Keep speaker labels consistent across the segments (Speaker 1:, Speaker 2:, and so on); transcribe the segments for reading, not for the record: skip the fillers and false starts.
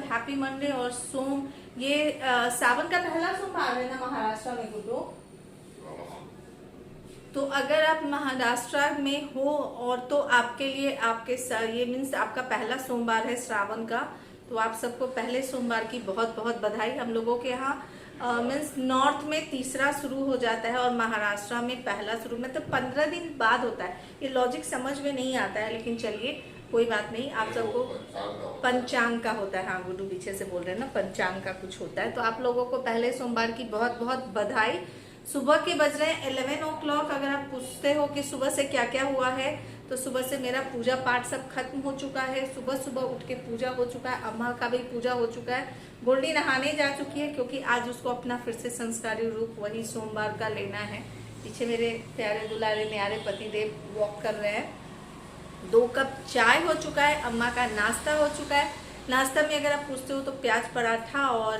Speaker 1: Happy Monday. और ये सावन का पहला सोमवार है ना महाराष्ट्र में तो अगर आप महाराष्ट्र में हो और तो आपके लिए ये मीन्स आपका पहला सोमवार है श्रावण का, तो आप सबको पहले सोमवार की बहुत बहुत बधाई। हम लोगों के यहाँ मीन्स नॉर्थ में तीसरा शुरू हो जाता है और महाराष्ट्र में पहला शुरू, मतलब 15 दिन बाद होता है। ये लॉजिक समझ में नहीं आता है, लेकिन चलिए कोई बात नहीं। आप सबको पंचांग का होता है, हाँ गुड्डू पीछे से बोल रहे हैं ना, पंचांग का कुछ होता है। तो आप लोगों को पहले सोमवार की बहुत बहुत बधाई। सुबह के बज रहे हैं 11 o'clock। अगर आप पूछते हो कि सुबह से क्या क्या हुआ है, तो सुबह से मेरा पूजा पाठ सब खत्म हो चुका है। सुबह सुबह उठ के पूजा हो चुका है, अम्मा का भी पूजा हो चुका है। गोल्डी नहाने जा चुकी है क्योंकि आज उसको अपना फिर से संस्कारी रूप वही सोमवार का लेना है। पीछे मेरे प्यारे दुलारे न्यारे पतिदेव वॉक कर रहे हैं। 2 कप चाय हो चुका है, अम्मा का नाश्ता हो चुका है। नाश्ता में अगर आप पूछते हो तो प्याज पराठा और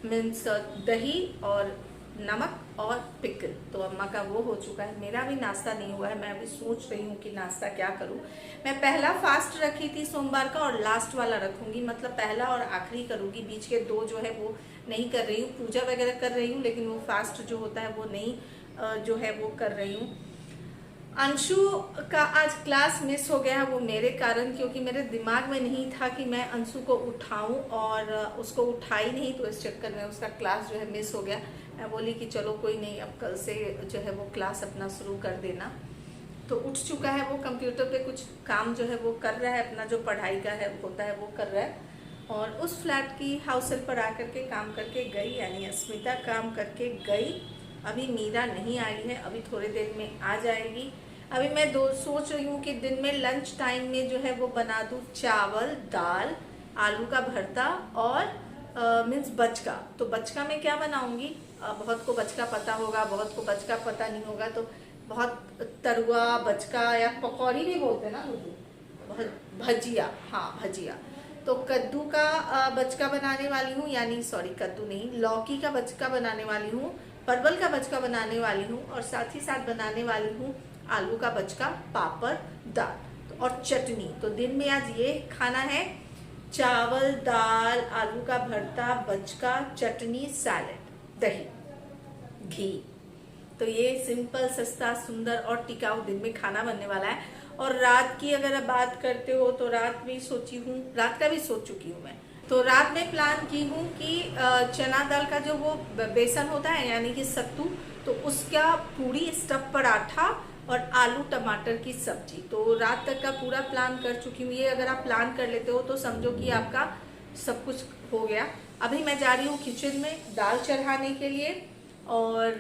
Speaker 1: मीन्स दही और नमक और पिकल, तो अम्मा का वो हो चुका है। मेरा भी नाश्ता नहीं हुआ है, मैं अभी सोच रही हूँ कि नाश्ता क्या करूँ। मैं पहला फास्ट रखी थी सोमवार का और लास्ट वाला रखूंगी, मतलब पहला और आखिरी करूँगी। बीच के 2 जो है वो नहीं कर रही हूँ। पूजा वगैरह कर रही हूँ, लेकिन वो फास्ट जो होता है वो नहीं जो है वो कर रही हूँ। अंशु का आज क्लास मिस हो गया, वो मेरे कारण, क्योंकि मेरे दिमाग में नहीं था कि मैं अंशु को उठाऊं और उसको उठाई नहीं, तो इस चक्कर में उसका क्लास जो है मिस हो गया। मैं बोली कि चलो कोई नहीं, अब कल से जो है वो क्लास अपना शुरू कर देना। तो उठ चुका है, वो कंप्यूटर पे कुछ काम जो है वो कर रहा है, अपना जो पढ़ाई का है होता है वो कर रहा है। और उस फ्लैट की हाउस हेल्प पर आकर के काम करके गई, यानी अस्मिता काम करके गई। अभी मीरा नहीं आई है, अभी थोड़ी देर में आ जाएगी। अभी मैं सोच रही हूँ कि दिन में लंच टाइम में जो है वो बना दूँ चावल दाल आलू का भरता और मीन्स बचका। तो बचका में क्या बनाऊंगी, बहुत को बचका पता होगा, बहुत को बचका पता नहीं होगा। तो बहुत तरुआ बचका या पकौड़ी भी बोलते हैं ना बहुत, भजिया, हाँ भजिया। तो कद्दू का बचका बनाने वाली हूँ, यानी सॉरी कद्दू नहीं, लौकी का बचका बनाने वाली हूँ, परवल का बचका बनाने वाली हूँ और साथ ही साथ बनाने वाली हूँ आलू का बचका, पापड़, दाल और चटनी। तो दिन में आज ये खाना है, चावल दाल आलू का भरता बचका चटनी सैलेड दही घी। तो ये सिंपल सस्ता सुंदर और टिकाऊ दिन में खाना बनने वाला है। और रात की अगर आप बात करते हो तो रात भी सोची हूँ, रात का भी सोच चुकी हूँ मैं। तो रात में प्लान की हूँ कि चना दाल का जो वो बेसन होता है यानी कि सत्तू, तो उसका पूरी स्टफ पराठा और आलू टमाटर की सब्जी। तो रात तक का पूरा प्लान कर चुकी हूँ। ये अगर आप प्लान कर लेते हो तो समझो कि आपका सब कुछ हो गया। अभी मैं जा रही हूँ किचन में दाल चढ़ाने के लिए और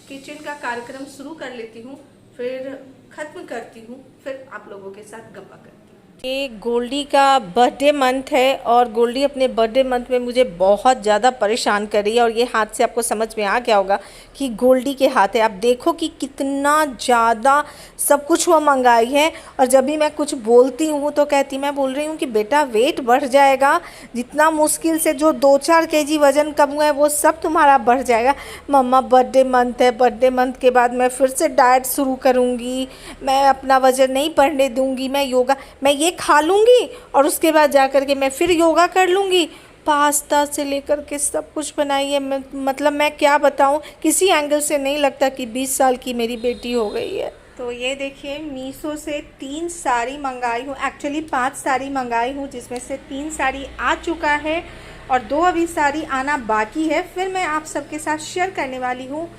Speaker 1: किचन का कार्यक्रम शुरू कर लेती हूँ, फिर खत्म करती हूँ, फिर आप लोगों के साथ गप्पा करती हूँ। ये गोल्डी का बर्थडे मंथ है और गोल्डी अपने बर्थडे मंथ में मुझे बहुत ज़्यादा परेशान कर रही है। और ये हाथ से आपको समझ में आ गया होगा कि गोल्डी के हाथ है। आप देखो कि कितना ज़्यादा सब कुछ वो मंगाई है। और जब भी मैं कुछ बोलती हूँ तो कहती, मैं बोल रही हूँ कि बेटा वेट बढ़ जाएगा, जितना मुश्किल से जो 2-4 kg वज़न कम हुआ है वो सब तुम्हारा बढ़ जाएगा। मम्मा बर्थडे मंथ है, बर्थडे मंथ के बाद मैं फिर से डाइट शुरू करूँगी, मैं अपना वज़न नहीं बढ़ने दूँगी, मैं योगा, मैं ये खा लूँगी और उसके बाद जा कर के मैं फिर योगा कर लूँगी। पास्ता से लेकर के सब कुछ बनाई है। मतलब मैं क्या बताऊँ, किसी एंगल से नहीं लगता कि 20 साल की मेरी बेटी हो गई है। तो ये देखिए मीशो से 3 साड़ी मंगाई हूँ, एक्चुअली 5 साड़ी मंगाई हूँ, जिसमें से 3 साड़ी आ चुका है और 2 अभी साड़ी आना बाकी है। फिर मैं आप सबके साथ शेयर करने वाली हूँ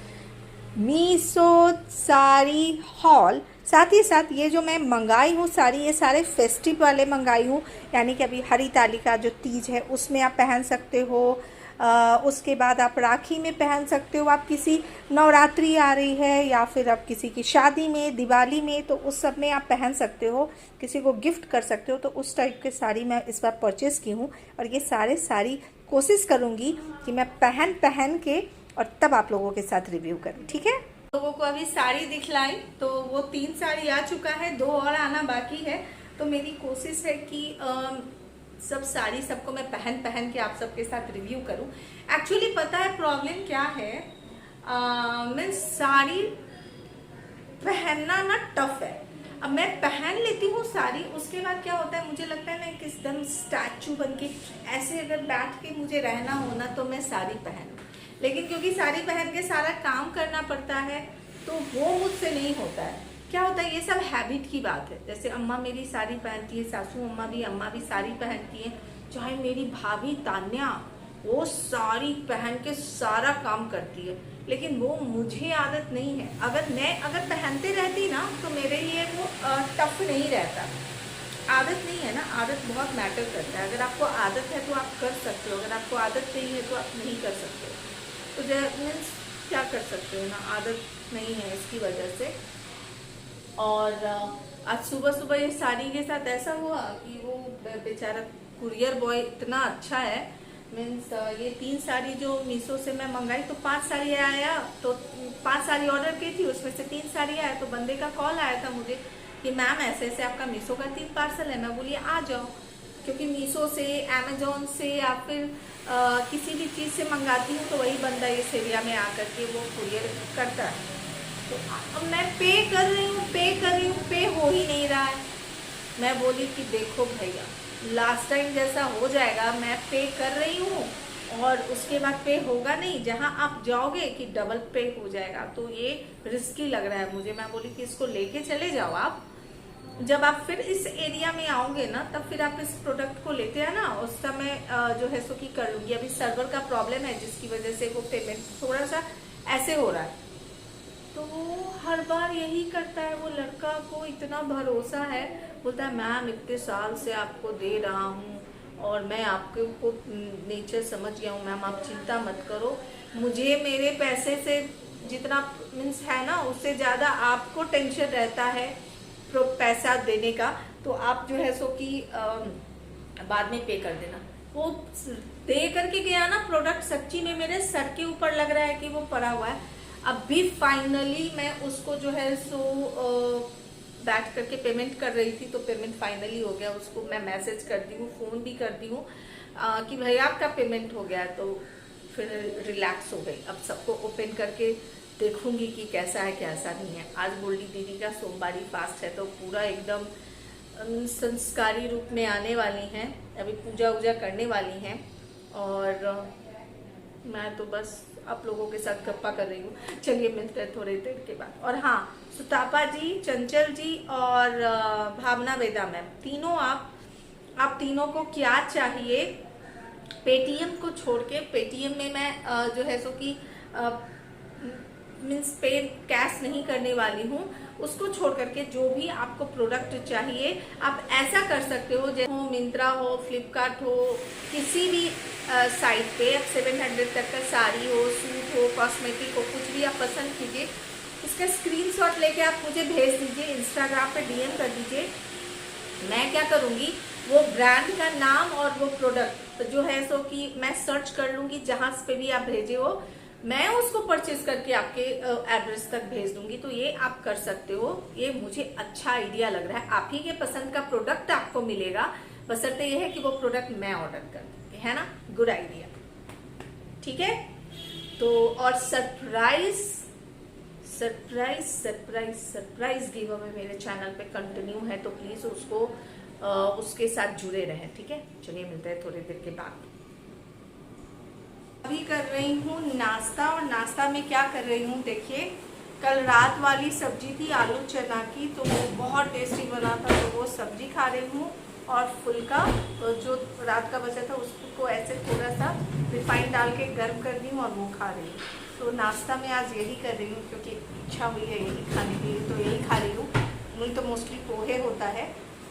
Speaker 1: मीशो साड़ी हॉल। साथ ही साथ ये जो मैं मंगाई हूँ साड़ी, ये सारे फेस्टिव वाले मंगाई हूँ, यानी कि अभी हरितालिका जो तीज है उसमें आप पहन सकते हो, उसके बाद आप राखी में पहन सकते हो, आप किसी नवरात्रि आ रही है या फिर आप किसी की शादी में, दिवाली में, तो उस सब में आप पहन सकते हो, किसी को गिफ्ट कर सकते हो। तो उस टाइप के साड़ी मैं इस बार परचेज़ की हूँ और ये सारे साड़ी कोशिश करूँगी कि मैं पहन के और तब आप लोगों के साथ रिव्यू करूँ, ठीक है। लोगों को अभी साड़ी दिखलाई, तो वो 3 साड़ी आ चुका है, 2 और आना बाकी है। तो मेरी कोशिश है कि सब साड़ी सबको मैं पहन के आप सबके साथ रिव्यू करूं। एक्चुअली पता है प्रॉब्लम क्या है, मैं साड़ी पहनना ना टफ है। अब मैं पहन लेती हूँ साड़ी, उसके बाद क्या होता है, मुझे लगता है ना कि एकदम स्टैचू बन के ऐसे अगर बैठ के मुझे रहना हो ना तो मैं साड़ी पहनूँ, लेकिन क्योंकि साड़ी पहन के सारा काम करना पड़ता है तो वो मुझसे नहीं होता है। क्या होता है, ये सब हैबिट की बात है। जैसे अम्मा मेरी साड़ी पहनती है, सासू अम्मा भी साड़ी पहनती है, चाहे मेरी भाभी तान्या वो साड़ी पहन के सारा काम करती है, लेकिन वो मुझे आदत नहीं है। अगर पहनते रहती ना तो मेरे लिए वो टफ नहीं रहता। आदत नहीं है ना, आदत बहुत मैटर करता है। अगर आपको आदत है तो आप कर सकते हो, अगर आपको आदत नहीं है तो आप नहीं कर सकते हो। तो मीन्स क्या कर सकते हो ना, आदत नहीं है इसकी वजह से। और आज सुबह सुबह ये साड़ी के साथ ऐसा हुआ कि वो बेचारा कुरियर बॉय इतना अच्छा है, मीन्स ये 3 साड़ी जो मीशो से मैं मंगाई तो 5 साड़ी आया, तो 5 साड़ी ऑर्डर की थी, उसमें से 3 साड़ी आया। तो बंदे का कॉल आया था मुझे कि मैम ऐसे ऐसे आपका मीशो का 3 पार्सल है। मैं बोली आ जाओ, क्योंकि मीशो से, अमेजोन से या फिर किसी भी चीज़ से मंगाती हूँ तो वही बंदा इस एरिया में आकर के वो कुरियर करता है। तो अब मैं पे कर रही हूँ, पे हो ही नहीं रहा है। मैं बोली कि देखो भैया, लास्ट टाइम जैसा हो जाएगा, मैं पे कर रही हूँ और उसके बाद पे होगा नहीं, जहाँ आप जाओगे कि डबल पे हो जाएगा, तो ये रिस्की लग रहा है मुझे। मैं बोली कि इसको लेके चले जाओ आप, जब आप फिर इस एरिया में आओगे ना तब फिर आप इस प्रोडक्ट को लेते हैं ना, उस समय जो है सो की कर लूँगी। अभी सर्वर का प्रॉब्लम है जिसकी वजह से वो पेमेंट थोड़ा सा ऐसे हो रहा है। तो हर बार यही करता है वो लड़का, को इतना भरोसा है, बोलता है मैम इतने साल से आपको दे रहा हूँ और मैं आपके को नेचर समझ गया हूँ मैम, आप चिंता मत करो, मुझे मेरे पैसे से जितना मीन्स है ना उससे ज़्यादा आपको टेंशन रहता है पैसा देने का, तो आप जो है सो कि बाद में पे कर देना। वो दे करके गया ना प्रोडक्ट, सच्ची में मेरे सर के ऊपर लग रहा है कि वो पड़ा हुआ है। अब भी फाइनली मैं उसको जो है सो बैठ करके पेमेंट कर रही थी, तो पेमेंट फाइनली हो गया। उसको मैं मैसेज करती हूँ, फ़ोन भी करती हूँ कि भैया आपका पेमेंट हो गया, तो फिर रिलैक्स हो गई। अब सबको ओपन करके देखूंगी कि कैसा है कैसा नहीं है। आज गोल्डी दीदी का सोमवारी फास्ट है, तो पूरा एकदम संस्कारी रूप में आने वाली हैं, अभी पूजा वूजा करने वाली हैं और मैं तो बस आप लोगों के साथ गप्पा कर रही हूँ। चलिए मिलते हैं थोड़ी देर के बाद। और हाँ, सुतापा जी, चंचल जी और भावना वेदा मैम, तीनों आप तीनों को क्या चाहिए, पेटीएम को छोड़ के, पेटीएम में मैं जो है सो कि मीन्स पे कैश नहीं करने वाली हूँ, उसको छोड़ करके जो भी आपको प्रोडक्ट चाहिए आप ऐसा कर सकते हो, जैसे हो मिंत्रा हो, फ्लिपकार्ट हो, किसी भी साइट पे आप 700 तक का साड़ी हो, सूट हो, कॉस्मेटिक हो, कुछ भी आप पसंद कीजिए, इसका स्क्रीनशॉट लेके आप मुझे भेज दीजिए, इंस्टाग्राम पे डीएम कर दीजिए। मैं क्या करूँगी, वो ब्रांड का नाम और वो प्रोडक्ट जो है सो कि मैं सर्च कर लूँगी, जहाँ पे भी आप भेजे हो मैं उसको परचेज करके आपके एड्रेस तक भेज दूंगी। तो ये आप कर सकते हो, ये मुझे अच्छा आइडिया लग रहा है। आप ही के पसंद का प्रोडक्ट आपको मिलेगा, बशर्ते ये है कि वो प्रोडक्ट मैं ऑर्डर कर दूंगी, है ना। गुड आइडिया, ठीक है। तो और surprise surprise surprise surprise give away मेरे चैनल पे कंटिन्यू है, तो प्लीज उसको उसके साथ जुड़े रहें, ठीक है। चलिए मिलते हैं थोड़ी देर के बाद। अभी कर रही हूँ नाश्ता, और नाश्ता में क्या कर रही हूँ देखिए, कल रात वाली सब्जी थी आलू चना की, तो वो बहुत टेस्टी बना था, तो वो सब्जी खा रही हूँ। और फुल्का तो जो रात का बचा था उसको ऐसे थोड़ा सा रिफाइंड डाल के गर्म कर दी हूँ और वो खा रही हूँ। तो नाश्ता में आज यही कर रही हूँ, क्योंकि इच्छा हुई है यही खाने की, तो यही खा रही हूँ। नहीं तो मोस्टली पोहे होता है,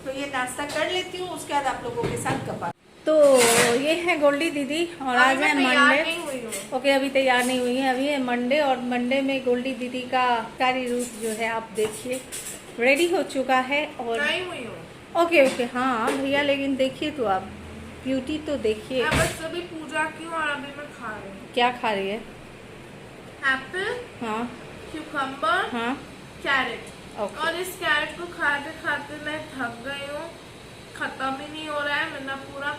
Speaker 1: तो ये नाश्ता कर लेती हूँ, उसके बाद आप लोगों के साथ गप्पा। तो ये है गोल्डी दीदी, और आज है मंडे। ओके, अभी तैयार नहीं हुई है, अभी है मंडे, और मंडे में गोल्डी दीदी का कार्य रूप जो है आप देखिए रेडी हो चुका है। और नहीं हुई हूँ। ओके ओके, हाँ भैया, लेकिन देखिए तो आप ब्यूटी तो देखिए।
Speaker 2: बस अभी पूजा की और अभी मैं खा रही हूँ।
Speaker 1: क्या खा रही है?
Speaker 2: एप्पल,
Speaker 1: हाँ,
Speaker 2: क्यूकम्बर,
Speaker 1: हाँ,
Speaker 2: कैरेट। और इस कैरेट को खाते खाते मैं थक गई हूँ, खत्म ही नहीं हो रहा है मेरा पूरा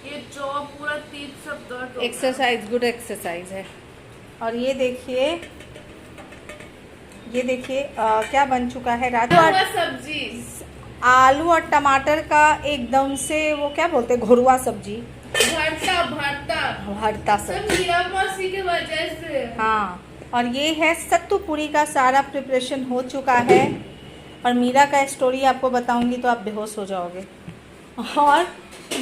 Speaker 2: ये जॉ, पूरा तीत सब दर्द हो।
Speaker 1: एक्सरसाइज, गुड एक्सरसाइज है। और ये देखिए ये देखिए क्या बन चुका है रात
Speaker 2: घरुआ सब्जी,
Speaker 1: आलू और टमाटर का एकदम से वो क्या बोलते हैं घरुआ सब्जी,
Speaker 2: भरता भरता
Speaker 1: भरता
Speaker 2: सब
Speaker 1: सब्जी।
Speaker 2: मीरा मौसी की वजह से।
Speaker 1: हाँ, और ये है सत्तू पूरी का सारा प्रिपरेशन हो चुका है। और मीरा का स्टोरी आपको बताऊंगी तो आप बेहोश हो जाओगे। और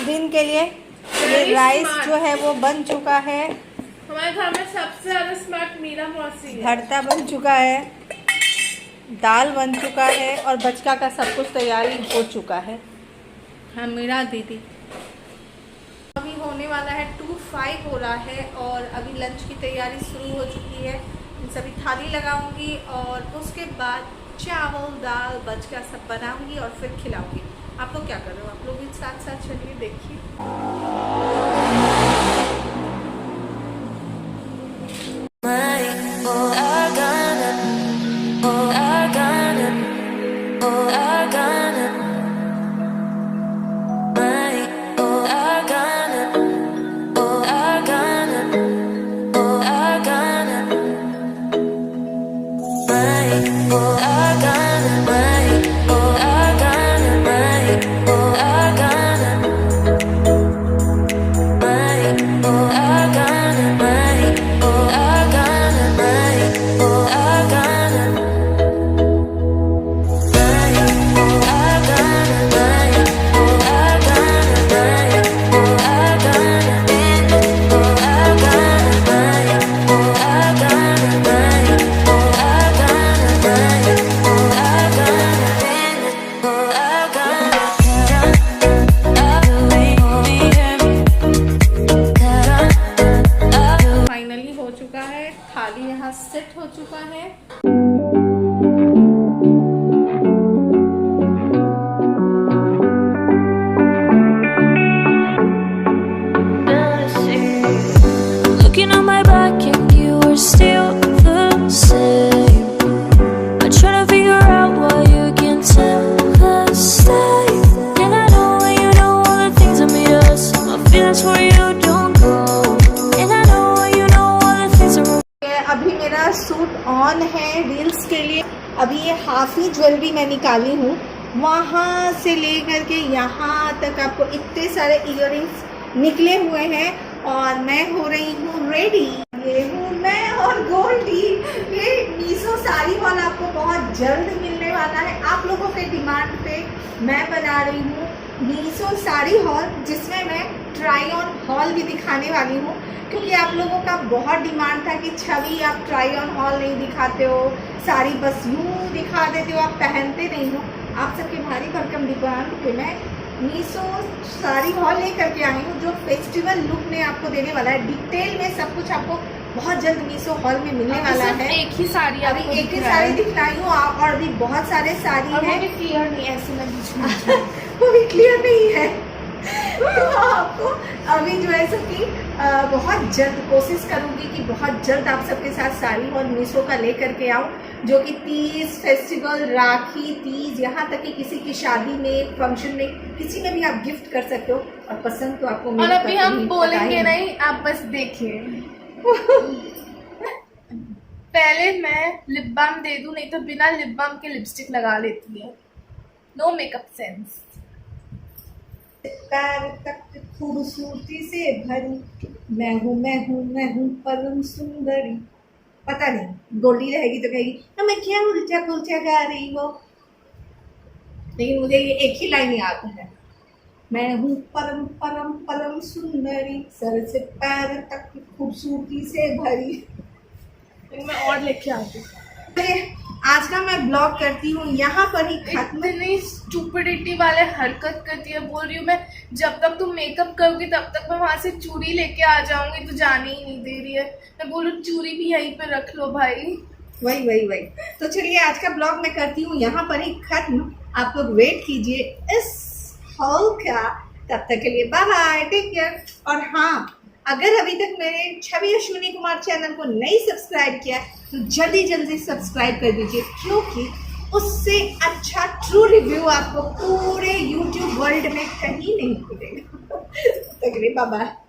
Speaker 1: दिन के लिए ये
Speaker 2: Very
Speaker 1: राइस
Speaker 2: smart.
Speaker 1: जो है वो बन चुका है,
Speaker 2: हमारे घर में सबसे ज्यादा स्मार्ट मीरा मौसी है।
Speaker 1: भरता बन चुका है, दाल बन चुका है और बचका का सब कुछ तैयारी हो चुका है। हाँ मीरा दीदी, अभी होने वाला है 2:05 हो रहा है और अभी लंच की तैयारी शुरू हो चुकी है। सभी थाली लगाऊंगी और उसके बाद चावल दाल बचका सब बनाऊंगी और फिर खिलाऊंगी। आप लोग क्या कर रहे हो? आप लोग भी साथ साथ चलिए देखिए। फाइनली हो चुका है, थाली यहाँ सेट हो चुका है।
Speaker 3: Looking on my back and you are still the same. I try to figure out why you can tell the same. And I know you know all the things that made us. My feelings for you don't go. And I know you know all the things that
Speaker 1: अभी मेरा suit on है reels के लिए। अभी ये half ही jewellery मैं निकाली हूँ, वहाँ से लेकर के यहाँ तक आपको इतने सारे इयररिंग्स निकले हुए हैं और मैं हो रही हूँ रेडी। ये हूँ मैं और गोल्डी। ये मीशो साड़ी हॉल आपको बहुत जल्द मिलने वाला है। आप लोगों के डिमांड पे मैं बना रही हूँ मीशो साड़ी हॉल, जिसमें मैं ट्राई ऑन हॉल भी दिखाने वाली हूँ, क्योंकि आप लोगों का बहुत डिमांड था कि छवि आप ट्राई ऑन हॉल नहीं दिखाते हो, साड़ी बस यूँ दिखा देते हो, आप पहनते नहीं हो। आप सबके भारी भरकम डिमांड पे मैं मीशो साड़ी हॉल लेकर के आई हूँ, जो फेस्टिवल लुक में आपको देने वाला है। डिटेल में सब कुछ आपको बहुत जल्द मीशो हॉल में मिलने वाला है।
Speaker 2: एक ही साड़ी
Speaker 1: अभी एक ही साड़ी दिखलाई हूँ और अभी बहुत सारे साड़ी है,
Speaker 2: क्लियर नहीं ऐसे मैं बीच में
Speaker 1: वो भी क्लियर नहीं है। तो आपको अभी जो है सो कि बहुत जल्द कोशिश करूंगी कि बहुत जल्द आप सबके साथ साड़ी और मीशो का लेकर के आऊँ, जो कि तीज फेस्टिवल, राखी, तीज, यहाँ तक कि किसी की शादी में, फंक्शन में, किसी में भी आप गिफ्ट कर सकते हो और पसंद तो आपको
Speaker 2: और
Speaker 1: मेरी
Speaker 2: अभी हम
Speaker 1: पता ही
Speaker 2: बोलेंगे
Speaker 1: है।
Speaker 2: नहीं, आप बस देखिए। पहले मैं लिप बाम दे दूं, नहीं तो बिना लिप बाम के लिपस्टिक लगा लेती है। No makeup sense.
Speaker 1: पैर तक खूबसूरती से भरी, मैं हूँ परम सुंदरी। पता नहीं गोल्डी रहेगी तो कहेगी ना मैं क्या उल्टा पुल्टा गा रही हो, लेकिन मुझे ये एक ही लाइन याद है, मैं हूँ परम परम परम सुंदरी, सर से पैर तक खूबसूरती से भरी।
Speaker 2: मैं और लेके आती हूँ।
Speaker 1: आज का मैं ब्लॉग करती हूँ यहाँ पर ही खत्म।
Speaker 2: इतनी स्टूपिडिटी वाले हरकत करती है, बोल रही हूँ मैं जब तक तुम मेकअप करोगी तब तक मैं वहां से चूड़ी लेके आ जाऊंगी, तो जाने ही नहीं दे रही है। मैं बोलूँ चूड़ी भी यहीं पे रख लो भाई।
Speaker 1: वही तो चलिए आज का ब्लॉग मैं करती हूँ यहाँ पर ही खत्म। आप लोग वेट कीजिए इस हॉल का, तब तक के लिए बाय बाय, टेक केयर। और हाँ, अगर अभी तक मेरे छवि अश्विनी कुमार चैनल को नहीं सब्सक्राइब किया तो जल्दी सब्सक्राइब कर दीजिए, क्योंकि उससे अच्छा ट्रू रिव्यू आपको पूरे YouTube वर्ल्ड में कहीं नहीं मिलेगा। तक के लिए बाय बाय।